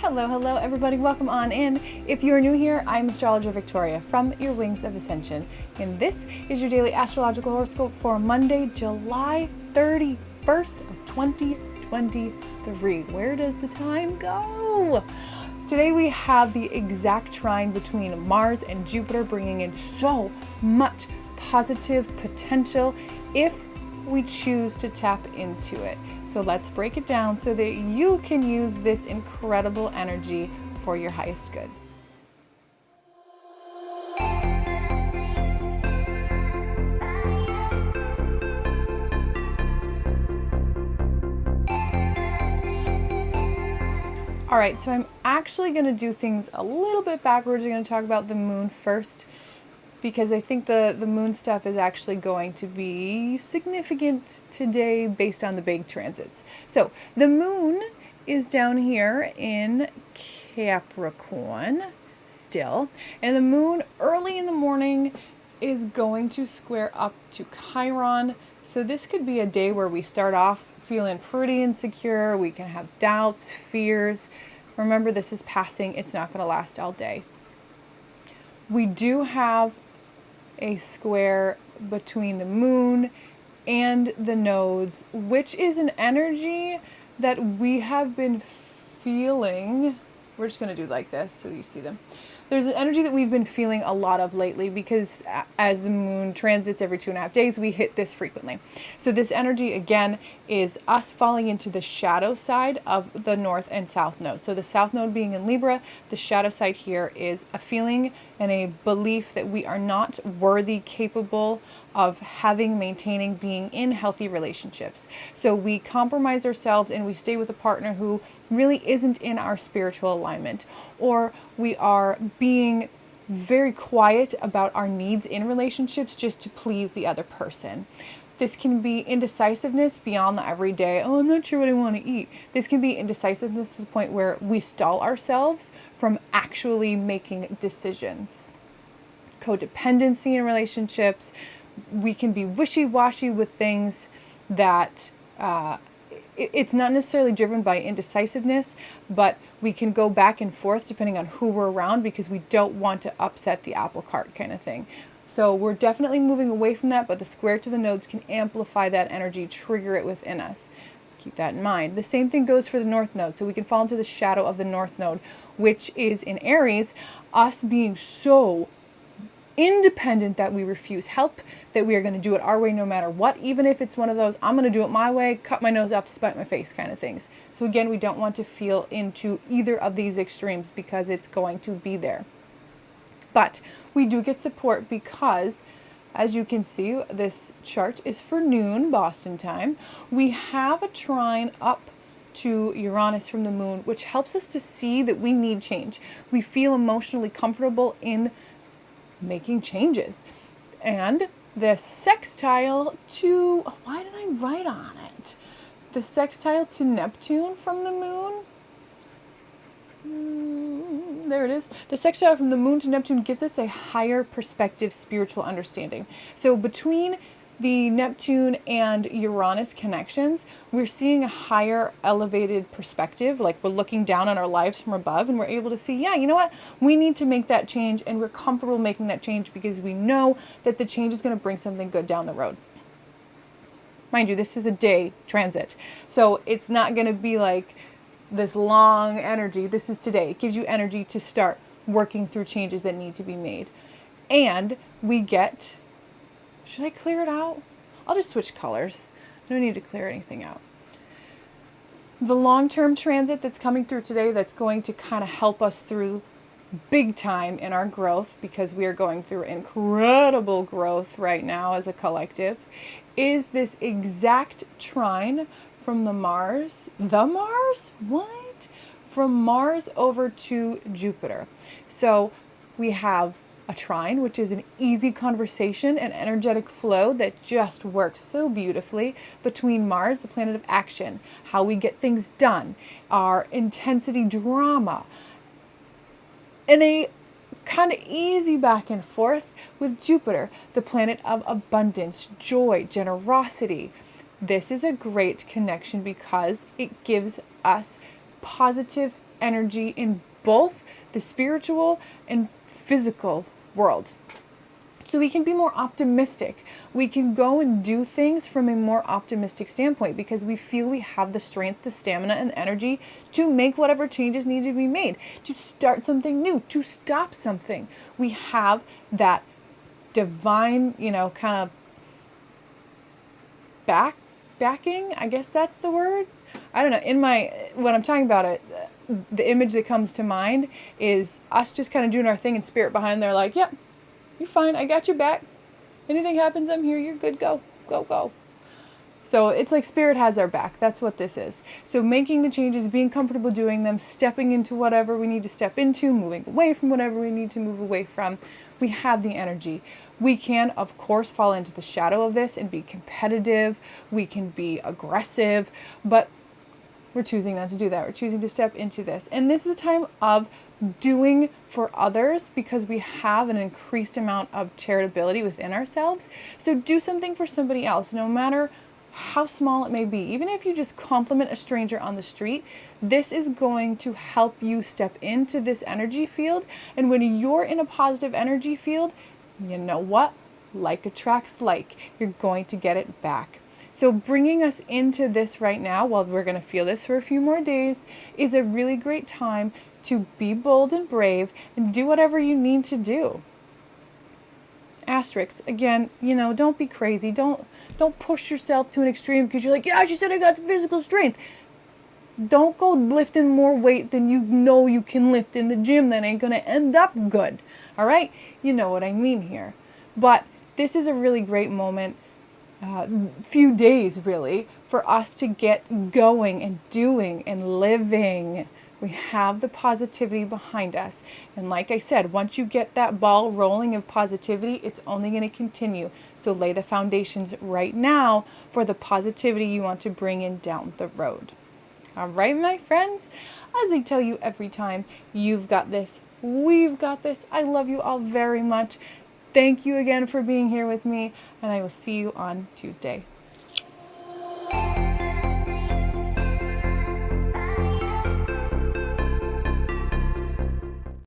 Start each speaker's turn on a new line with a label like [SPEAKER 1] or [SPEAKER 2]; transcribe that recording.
[SPEAKER 1] Hello everybody, welcome on in. If you are new here, I'm Astrologer Victoria from Your Wings of Ascension, and this is your daily astrological horoscope for Monday, July 31st of 2023. Where does the time go? Today we have the exact trine between Mars and Jupiter, bringing in so much positive potential if we choose to tap into it. So let's break it down so that you can use this incredible energy for your highest good. All right, so I'm actually going to do things a little bit backwards. I'm going to talk about the moon first, because I think the moon stuff is actually going to be significant today based on the big transits. So the moon is down here in Capricorn still, and the moon early in the morning is going to square up to Chiron. So this could be a day where we start off feeling pretty insecure. We can have doubts, fears. Remember, this is passing. It's not going to last all day. We do have a square between the moon and the nodes, which is an energy that we have been feeling. We're just going to do like this so you see them. There's an energy that we've been feeling a lot of lately because as the moon transits every 2.5 days, we hit this frequently. So this energy, again, is us falling into the shadow side of the north and south node. So the south node being in Libra, the shadow side here is a feeling and a belief that we are not worthy, capable of having, maintaining, being in healthy relationships. So we compromise ourselves and we stay with a partner who really isn't in our spiritual alignment, or we are being very quiet about our needs in relationships just to please the other person. This can be indecisiveness beyond the everyday, oh, I'm not sure what I want to eat. This can be indecisiveness to the point where we stall ourselves from actually making decisions. Codependency in relationships. We can be wishy-washy with things that it's not necessarily driven by indecisiveness, but we can go back and forth depending on who we're around because we don't want to upset the apple cart kind of thing. So we're definitely moving away from that, but the square to the nodes can amplify that energy, trigger it within us. Keep that in mind. The same thing goes for the north node. So we can fall into the shadow of the north node, which is in Aries, us being so independent that we refuse help, that we are going to do it our way no matter what, even if it's one of those I'm going to do it my way, cut my nose off to spite my face kind of things. So again, we don't want to feel into either of these extremes because it's going to be there. But we do get support because, as you can see, this chart is for noon Boston time. We have a trine up to Uranus from the moon, which helps us to see that we need change. We feel emotionally comfortable in making changes. And the sextile to, why did I write on it? The sextile to Neptune from the moon. There it is. The sextile from the moon to Neptune gives us a higher perspective spiritual understanding. So between the Neptune and Uranus connections, we're seeing a higher elevated perspective, like we're looking down on our lives from above and we're able to see, yeah, you know what, we need to make that change, and we're comfortable making that change because we know that the change is going to bring something good down the road. Mind you, this is a day transit, so it's not going to be like this long energy. This is today. It gives you energy to start working through changes that need to be made. And we get, should I clear it out? I'll just switch colors. I don't need to clear anything out. The long-term transit that's coming through today, that's going to kind of help us through big time in our growth, because we are going through incredible growth right now as a collective, is this exact trine from the Mars. What? From Mars over to Jupiter. So we have a trine, which is an easy conversation and energetic flow that just works so beautifully between Mars, the planet of action, how we get things done, our intensity drama, and a kind of easy back and forth with Jupiter, the planet of abundance, joy, generosity. This is a great connection because it gives us positive energy in both the spiritual and physical world. So we can be more optimistic. We can go and do things from a more optimistic standpoint because we feel we have the strength, the stamina, and the energy to make whatever changes need to be made, to start something new, to stop something. We have that divine, kind of backing, I guess that's the word. I don't know. When I'm talking about it, the image that comes to mind is us just kind of doing our thing and spirit behind there like, yep, you're fine. I got your back. Anything happens, I'm here. You're good. Go, go, go. So it's like spirit has our back. That's what this is. So making the changes, being comfortable doing them, stepping into whatever we need to step into, moving away from whatever we need to move away from. We have the energy. We can, of course, fall into the shadow of this and be competitive. We can be aggressive, but we're choosing not to do that. We're choosing to step into this. And this is a time of doing for others because we have an increased amount of charitability within ourselves. So do something for somebody else, no matter how small it may be. Even if you just compliment a stranger on the street, this is going to help you step into this energy field. And when you're in a positive energy field, you know what? Like attracts like. You're going to get it back. So bringing us into this right now, while we're going to feel this for a few more days, is a really great time to be bold and brave and do whatever you need to do. Asterisks, again, don't be crazy. Don't push yourself to an extreme because you're like, yeah, she said I got the physical strength. Don't go lifting more weight than you can lift in the gym. That ain't going to end up good. All right? You know what I mean here. But this is a really great moment. Few days really for us to get going and doing and living. We have the positivity behind us, and like I said, once you get that ball rolling of positivity, it's only going to continue. So lay the foundations right now for the positivity you want to bring in down the road. All right, my friends, as I tell you every time, you've got this, we've got this. I love you all very much. Thank you again for being here with me, and I will see you on Tuesday.